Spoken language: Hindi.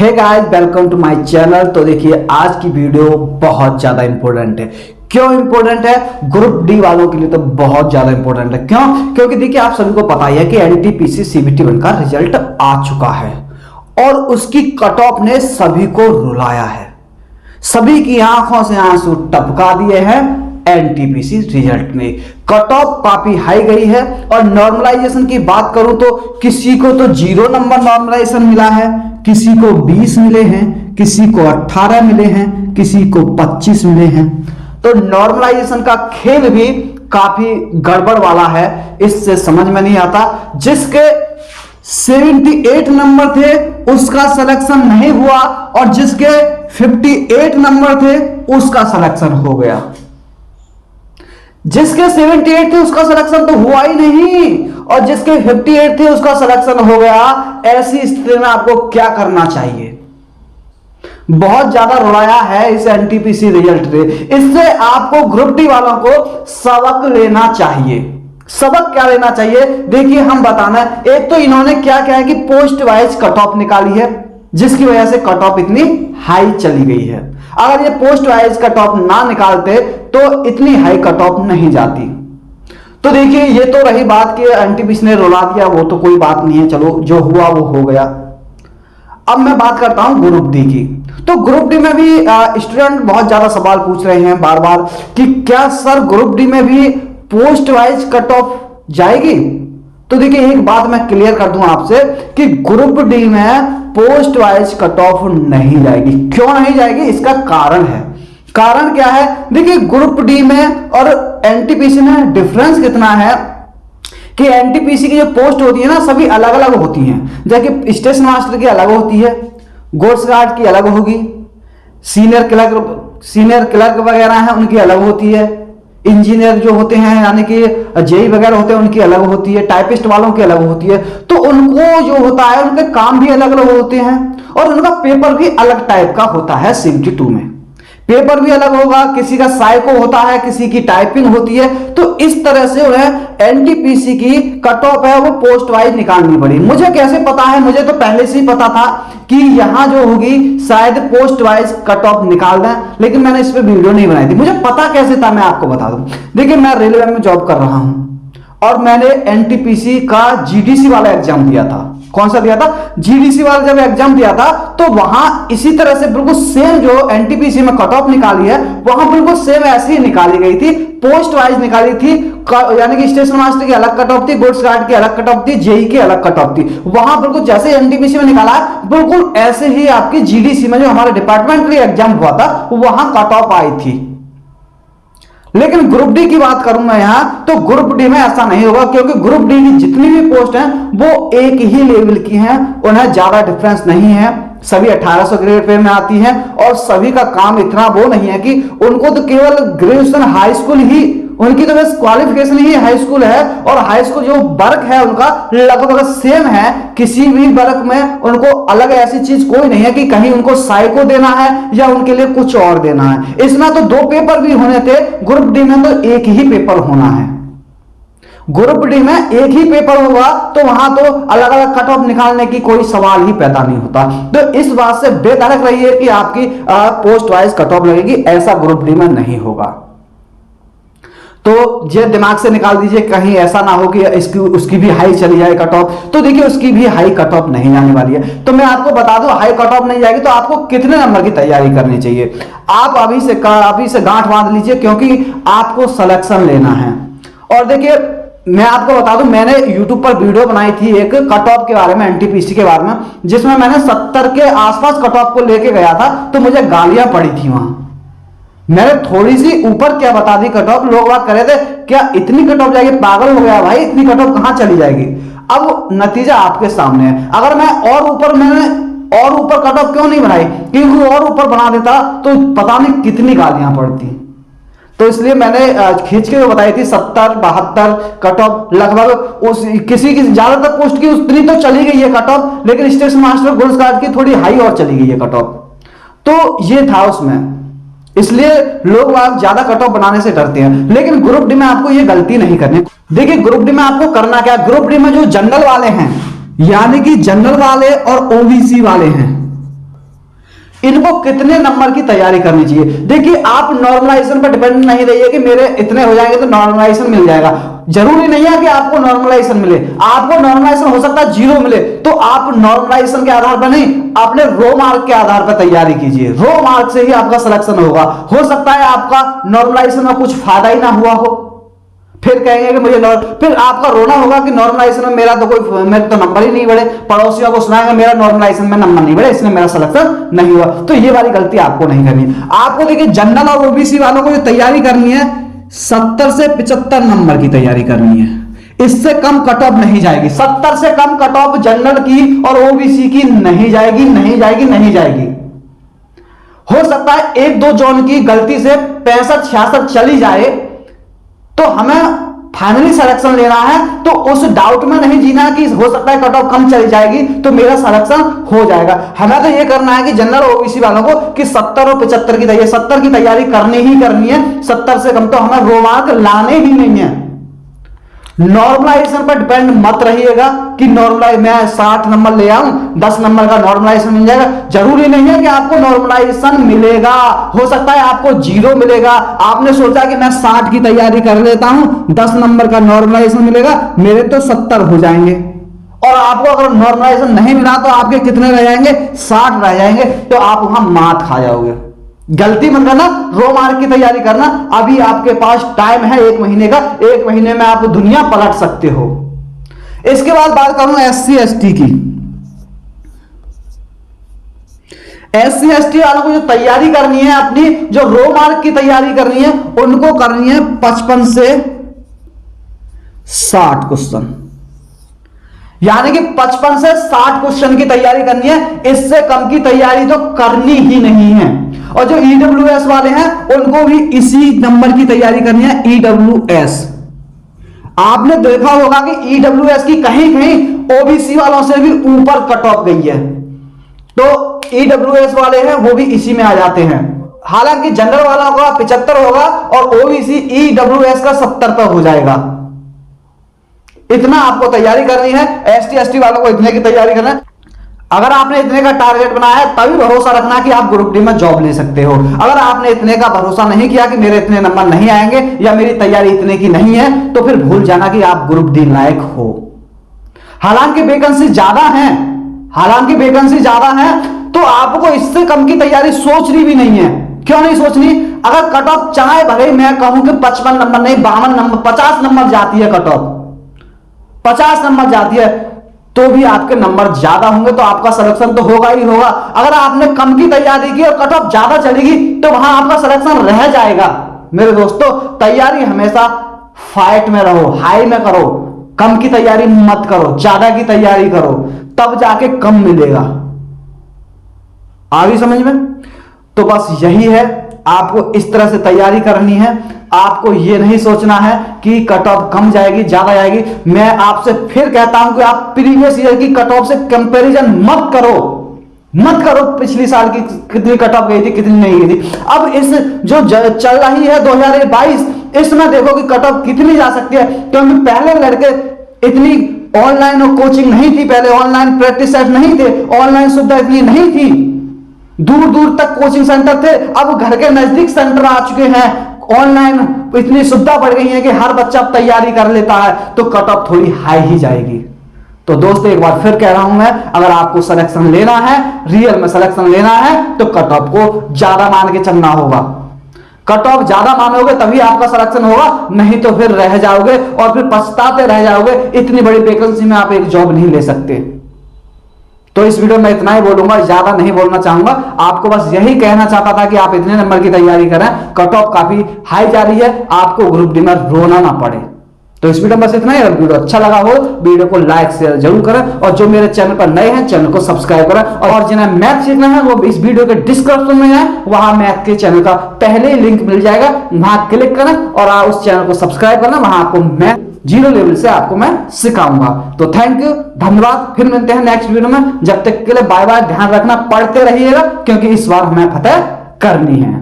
Hey guys, welcome to my channel. तो देखिए आज की वीडियो बहुत ज्यादा इंपॉर्टेंट है। क्यों इंपॉर्टेंट है? ग्रुप डी वालों के लिए तो बहुत ज्यादा इंपॉर्टेंट है। क्यों? क्योंकि देखिए आप सभी को पता ही है कि एनटीपीसी सीबीटी 1 का रिजल्ट आ चुका है और उसकी कट ऑफ ने सभी को रुलाया है। सभी की आंखों से आंसू टपका दिए हैं। एनटीपीसी रिजल्ट में कट ऑफ काफी हाई गई है और नॉर्मलाइजेशन की बात करूं तो किसी को तो 0 नंबर नॉर्मलाइजेशन मिला है, किसी को 20 मिले हैं, किसी को 18 मिले हैं, किसी को 25 मिले हैं। तो नॉर्मलाइजेशन का खेल भी काफी गड़बड़ वाला है। इससे समझ में नहीं आता। जिसके 78 नंबर थे उसका सिलेक्शन नहीं हुआ और जिसके 58 नंबर थे उसका सिलेक्शन हो गया। जिसके 78 थे उसका सिलेक्शन तो हुआ ही नहीं और जिसके 58 थे उसका सिलेक्शन हो गया। ऐसी स्थिति में आपको क्या करना चाहिए? बहुत ज्यादा रुलाया है इस एनटीपीसी रिजल्ट ने। इससे आपको ग्रुप डी वालों को सबक लेना चाहिए। सबक क्या लेना चाहिए? देखिए हम बताना। एक तो इन्होंने क्या क्या है कि पोस्ट वाइज कट ऑफ निकाली है जिसकी वजह से कट ऑफ इतनी हाई चली गई है। अगर ये पोस्ट वाइज कट ऑफ ना निकालते तो इतनी हाई कट ऑफ नहीं जाती। तो देखिए ये तो रही बात कि एनटीपीसी ने रुला दिया, वो तो कोई बात नहीं है। चलो जो हुआ वो हो गया। अब मैं बात करता हूं ग्रुप डी की। तो ग्रुप डी में भी स्टूडेंट बहुत ज्यादा सवाल पूछ रहे हैं बार बार कि क्या सर ग्रुप डी में भी पोस्ट वाइज कट ऑफ जाएगी? तो देखिए एक बात मैं क्लियर कर दूं आपसे कि ग्रुप डी में पोस्ट वाइज कट ऑफ नहीं जाएगी। क्यों नहीं जाएगी? इसका कारण है। कारण क्या है? देखिए ग्रुप डी में और एनटीपीसी में डिफरेंस कितना है कि एनटीपीसी की जो पोस्ट होती है ना सभी अलग अलग होती हैं। जैसे स्टेशन मास्टर की अलग होती है, गोल्ड गार्ड की अलग होगी, सीनियर क्लर्क वगैरह हैं उनकी अलग होती है, इंजीनियर जो होते हैं यानी कि जेई वगैरह होते हैं उनकी अलग होती है, टाइपिस्ट वालों की अलग होती है। तो उनको जो होता है उनके काम भी अलग अलग होते हैं और उनका पेपर भी अलग टाइप का होता है। सीबीटी 2 में पेपर भी अलग होगा, किसी का साइको होता है, किसी की टाइपिंग होती है। तो इस तरह से उन्हें एनटीपीसी की कट ऑफ है वो पोस्ट वाइज निकालनी पड़ी। मुझे कैसे पता है? मुझे तो पहले से ही पता था कि यहां जो होगी शायद पोस्ट वाइज कट ऑफ निकाल दें, लेकिन मैंने इस पे वीडियो नहीं बनाई थी। मुझे पता कैसे था मैं आपको बता दूं। देखिए मैं रेलवे में जॉब कर रहा हूं और मैंने एनटीपीसी का जीडीसी वाला एग्जाम दिया था। कौन सा दिया था? जीडीसी वाला जब एग्जाम दिया था तो वहां इसी तरह से बिल्कुल सेम जो एनटीपीसी में कट ऑफ निकाली है वहां बिल्कुल सेम ऐसी ही निकाली गई थी। पोस्ट वाइज निकाली थी, यानी कि स्टेशन मास्टर की अलग कट ऑफ थी, गुड्स गार्ड की अलग कट ऑफ थी, जेई की अलग कट ऑफ थी। वहां बिल्कुल जैसे एनटीपीसी में निकाला बिल्कुल ऐसे ही आपकी जीडीसी में जो हमारे डिपार्टमेंट के लिए एग्जाम हुआ था वहां कट ऑफ आई थी। लेकिन ग्रुप डी की बात करूं मैं यहां तो ग्रुप डी में ऐसा नहीं होगा क्योंकि ग्रुप डी की जितनी भी पोस्ट हैं वो एक ही लेवल की हैं, उन्हें ज्यादा डिफरेंस नहीं है। सभी 1800 ग्रेड पे में आती हैं और सभी का काम इतना वो नहीं है कि उनको तो केवल ग्रेजुएशन हाई स्कूल ही, उनकी तो बस क्वालिफिकेशन ही हाई स्कूल है और हाई स्कूल जो वर्क है उनका लगभग सेम है। किसी भी वर्क में उनको अलग ऐसी चीज कोई नहीं है कि कहीं उनको साइको देना है या उनके लिए कुछ और देना है। इसमें तो 2 पेपर भी होने थे, ग्रुप डी में तो एक ही पेपर होना है। ग्रुप डी में एक ही पेपर होगा तो वहां तो अलग अलग कट ऑफ निकालने की कोई सवाल ही पैदा नहीं होता। तो इस बात से बेधड़क रहिए कि आपकी पोस्ट वाइज कट ऑफ लगेगी, ऐसा ग्रुप डी में नहीं होगा। तो ये दिमाग से निकाल दीजिए, कहीं ऐसा ना हो कि उसकी भी हाई चली जाए कट ऑफ। तो देखिए उसकी भी हाई कट ऑफ नहीं जाने वाली है। तो मैं आपको बता दूं हाई कट ऑफ नहीं जाएगी तो आपको कितने नंबर की तैयारी करनी चाहिए। आप अभी से गांठ बांध लीजिए क्योंकि आपको सिलेक्शन लेना है। और देखिए मैं आपको बता दूं मैंने YouTube पर वीडियो बनाई थी एक कट ऑफ के बारे में, एनटीपीसी के बारे में, जिसमें मैंने 70 के आसपास कट ऑफ को लेके गया था तो मुझे गालियां पड़ी थी वहां। मैंने थोड़ी सी ऊपर क्या बता दी कट ऑफ, लोग बात कर रहे थे क्या इतनी कट ऑफ जाएगी? पागल हो गया भाई, इतनी कट ऑफ कहां चली जाएगी? अब नतीजा आपके सामने है। अगर मैंने और ऊपर कट ऑफ क्यों नहीं बनाई, क्योंकि और ऊपर बना देता तो पता नहीं कितनी गालियां पड़ती। तो इसलिए मैंने खींच के बताई थी 70 72 कट ऑफ लगभग। उस किसी की ज्यादातर पोस्ट की उतनी तो चली गई है कट ऑफ, लेकिन स्टेशन मास्टर गोल्ड गार्ड की थोड़ी हाई और चली गई है कट ऑफ। तो ये था उसमें, इसलिए लोग आप ज्यादा कट ऑफ बनाने से डरते हैं। लेकिन ग्रुप डी में आपको ये गलती नहीं करनी। देखिए ग्रुप डी में आपको करना क्या? ग्रुप डी में जो जनरल वाले हैं यानी कि जनरल वाले और ओबीसी वाले हैं इनको कितने नंबर की तैयारी करनी चाहिए। देखिए, आप नॉर्मलाइजेशन पर डिपेंड नहीं रहिए कि मेरे इतने हो जाएंगे तो नॉर्मलाइजेशन मिल जाएगा। जरूरी नहीं है कि आपको नॉर्मलाइजेशन मिले, आपको नॉर्मलाइजेशन हो सकता है 0 मिले, तो आप नॉर्मलाइजेशन के आधार पर नहीं, अपने रो मार्क के आधार पर तैयारी कीजिए। रो मार्क से ही आपका सिलेक्शन होगा। हो सकता है आपका नॉर्मलाइजेशन में कुछ फायदा ही ना हुआ हो, फिर कहेंगे कि मुझे फिर आपका रोना होगा कि नॉर्मलाइजेशन में मेरे तो नंबर ही नहीं बढ़े, पड़ोसियों को सुनाएंगे मेरा नॉर्मलाइजेशन में नंबर नहीं बढ़े, इसलिए मेरा सिलेक्शन नहीं हुआ। तो ये वाली गलती आपको नहीं करनी। आपको देखिए, जनरल और ओबीसी वालों को जो तैयारी करनी है 70 से 75 नंबर की तैयारी करनी है। इससे कम कट ऑफ नहीं जाएगी। 70 से कम कट ऑफ जनरल की और ओबीसी की नहीं जाएगी, नहीं जाएगी, नहीं जाएगी। हो सकता है 1-2 जोन की गलती से 65-66 चली जाए, तो हमें फाइनली सिलेक्शन लेना है, तो उस डाउट में नहीं जीना कि हो सकता है कट ऑफ कम चली जाएगी तो मेरा सिलेक्शन हो जाएगा। हमें तो ये करना है कि जनरल ओबीसी वालों को कि 70 और 75 की तैयारी, 70 की तैयारी करनी ही करनी है। 70 से कम तो हमें रो मार्क लाने ही नहीं है। नॉर्मलाइजेशन पर डिपेंड मत रहिएगा कि नॉर्मलाइज मैं 60 नंबर ले आऊं, 10 नंबर का नॉर्मलाइजेशन मिल जाएगा। जरूरी नहीं है कि आपको नॉर्मलाइजेशन मिलेगा, हो सकता है आपको 0 मिलेगा। आपने सोचा कि मैं 60 की तैयारी कर लेता हूं, 10 नंबर का नॉर्मलाइजेशन मिलेगा, मेरे तो 70 हो जाएंगे। और आपको अगर नॉर्मलाइजेशन नहीं मिला तो आपके कितने रह जाएंगे? 60 रह जाएंगे। तो आप वहां मात खा जाओगे। गलती मत करना, रो मार्क की तैयारी करना। अभी आपके पास टाइम है 1 महीने का, 1 महीने में आप दुनिया पलट सकते हो। इसके बाद बात करूं SC ST की। SC ST वालों को जो तैयारी करनी है, अपनी जो रो मार्क की तैयारी करनी है, उनको करनी है 55 से 60 क्वेश्चन, यानी कि 55 से 60 क्वेश्चन की तैयारी करनी है। इससे कम की तैयारी तो करनी ही नहीं है। और जो EWS वाले हैं उनको भी इसी नंबर की तैयारी करनी है, EWS। आपने देखा होगा कि EWS की कहीं कहीं ओबीसी वालों से भी ऊपर कट ऑफ गई है, तो EWS वाले हैं वो भी इसी में आ जाते हैं। हालांकि जनरल वाला का 75 होगा और ओबीसी EWS का 70 पर हो जाएगा। इतना आपको तैयारी करनी है। ST ST वालों को इतने की तैयारी करना है। अगर आपने इतने का टारगेट बनाया है तभी भरोसा रखना कि आप ग्रुप डी में जॉब ले सकते हो। अगर आपने इतने का भरोसा नहीं किया कि मेरे इतने नंबर नहीं आएंगे या मेरी तैयारी इतने की नहीं है, तो फिर भूल जाना कि आप ग्रुप डी लायक हो। हालांकि वैकेंसी ज्यादा है, हालांकि वैकेंसी ज्यादा है, तो आपको इससे कम की तैयारी सोचनी भी नहीं है। क्यों नहीं सोचनी? अगर कट ऑफ चाहे भले मैं कहूं कि 55 नंबर नहीं, 52 नंबर, 50 नंबर जाती है कट ऑफ, 50 नंबर जाती है, तो भी आपके नंबर ज्यादा होंगे तो आपका सिलेक्शन तो होगा ही होगा। अगर आपने कम की तैयारी की और कट ऑफ ज्यादा चलेगी तो वहां आपका सिलेक्शन रह जाएगा। मेरे दोस्तों, तैयारी हमेशा फाइट में रहो, हाई में करो। कम की तैयारी मत करो, ज्यादा की तैयारी करो, तब जाके कम मिलेगा। आ गई समझ में? तो बस यही है, आपको इस तरह से तैयारी करनी है। आपको यह नहीं सोचना है कि कट ऑफ कम जाएगी, ज्यादा जाएगी। मैं आपसे फिर कहता हूं कि आप प्रीवियस ईयर की कट ऑफ से कंपैरिजन मत करो, मत करो। पिछली साल की कितनी कट ऑफ गई थी, कितनी नहीं गई थी। अब इस जो चल रही है 2022, इसमें देखो कि कट ऑफ कितनी जा सकती है, क्योंकि पहले लड़के इतनी ऑनलाइन और कोचिंग नहीं थी, पहले ऑनलाइन प्रैक्टिस सेट नहीं थे, ऑनलाइन सुविधा इतनी नहीं थी, दूर दूर तक कोचिंग सेंटर थे। अब घर के नजदीक सेंटर आ चुके हैं, ऑनलाइन इतनी सुविधा बढ़ गई है कि हर बच्चा तैयारी कर लेता है, तो कट ऑफ थोड़ी हाई ही जाएगी। तो दोस्तों, एक बार फिर कह रहा हूं मैं, अगर आपको सिलेक्शन लेना है, रियल में सिलेक्शन लेना है, तो कट ऑफ को ज्यादा मान के चलना होगा। कट ऑफ ज्यादा मानोगे तभी आपका सिलेक्शन होगा, नहीं तो फिर रह जाओगे और फिर पछताते रह जाओगे। इतनी बड़ी वैकेंसी में आप एक जॉब नहीं ले सकते। तो इस वीडियो में इतना ही बोलूंगा, ज्यादा नहीं बोलना चाहूंगा। आपको बस यही कहना चाहता था कि आप इतने नंबर की तैयारी करें, कट ऑफ काफी हाई जा रही है, आपको ग्रुप डी में रोना ना पड़े। तो इस वीडियो में बस इतना ही। अगर वीडियो अच्छा लगा हो, वीडियो को लाइक शेयर जरूर करें, और जो मेरे चैनल पर नए हैं चैनल को सब्सक्राइब करें। और जिन्हें मैथ सीखना है वो इस वीडियो के डिस्क्रिप्शन में है, वहां मैथ के चैनल का पहले ही लिंक मिल जाएगा, वहां क्लिक करें और उस चैनल को सब्सक्राइब करना। वहां आपको मैथ 0 लेवल से आपको मैं सिखाऊंगा। तो थैंक यू, धन्यवाद। फिर मिलते हैं नेक्स्ट वीडियो में। जब तक के लिए बाय बाय। ध्यान रखना, पढ़ते रहिएगा, क्योंकि इस बार हमें फतेह करनी है।